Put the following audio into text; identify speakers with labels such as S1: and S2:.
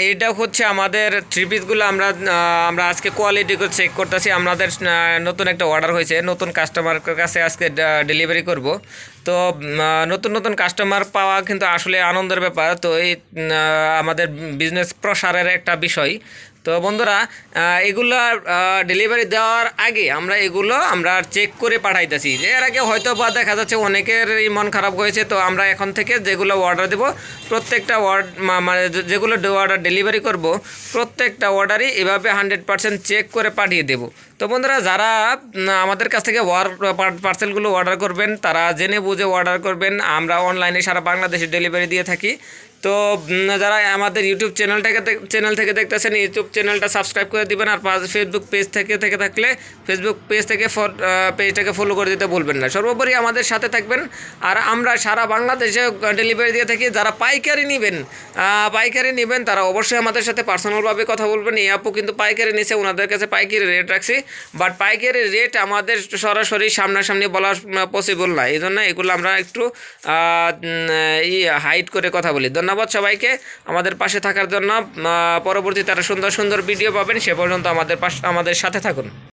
S1: এইটা হচ্ছে আমাদের থ্রি পিসগুলো আমরা আজকে কোয়ালিটি চেক করতেছি। আমাদের নতুন একটা অর্ডার হয়েছে, নতুন কাস্টমার কাছে আজকে ডেলিভারি করব। তো নতুন নতুন কাস্টমার পাওয়া কিন্তু আসলে আনন্দের ব্যাপার। তো এই আমাদের বিজনেস প্রসারের একটা বিষয়। তো বন্ধুরা, এগুলো ডেলিভারি দেওয়ার আগে আমরা চেক করে পাঠাইতেছি। এর আগে হয়তো বা দেখা যাচ্ছে অনেকেরই মন খারাপ হয়েছে। তো আমরা এখন থেকে যেগুলো অর্ডার দেব, প্রত্যেকটা মানে যেগুলো অর্ডার ডেলিভারি করব, প্রত্যেকটা অর্ডারই এভাবে 100% চেক করে পাঠিয়ে দেব। তো বন্ধুরা, যারা আমাদের কাছ থেকে পার্সেলগুলো অর্ডার করবেন, তারা জেনে বুঝে অর্ডার করবেন। আমরা অনলাইনে সারা বাংলাদেশে ডেলিভারি দিয়ে থাকি। তো যারা আমাদের ইউটিউব চ্যানেল থেকে দেখতেছেন, ইউটিউব চ্যানেলটা সাবস্ক্রাইব করে দিবেন। আর ফেসবুক পেজ থেকে থাকলে ফেসবুক পেজটাকে ফলো করে দিতে ভুলবেন না। সর্বোপরি আমাদের সাথে থাকবেন। আর আমরা সারা বাংলাদেশে ডেলিভারি দিয়ে থাকি। যারা পাইকারি নেবেন তারা অবশ্যই আমাদের সাথে পার্সোনালভাবে কথা বলবেন। এই আপু কিন্তু পাইকারি নিছে, ওনাদের কাছে পাইকারি রেট রাখছি। বাট পাইকারি রেট আমাদের সরাসরি সামনাসামনি বলা পসিবল না, এই জন্য এগুলো আমরা একটু হাইড করে কথা বলি। ধন্যবাদ সবাইকে আমাদের পাশে থাকার জন্য। পরবর্তীতে আরও সুন্দর সুন্দর ভিডিও পাবেন। সে পর্যন্ত আমাদের সাথে থাকুন।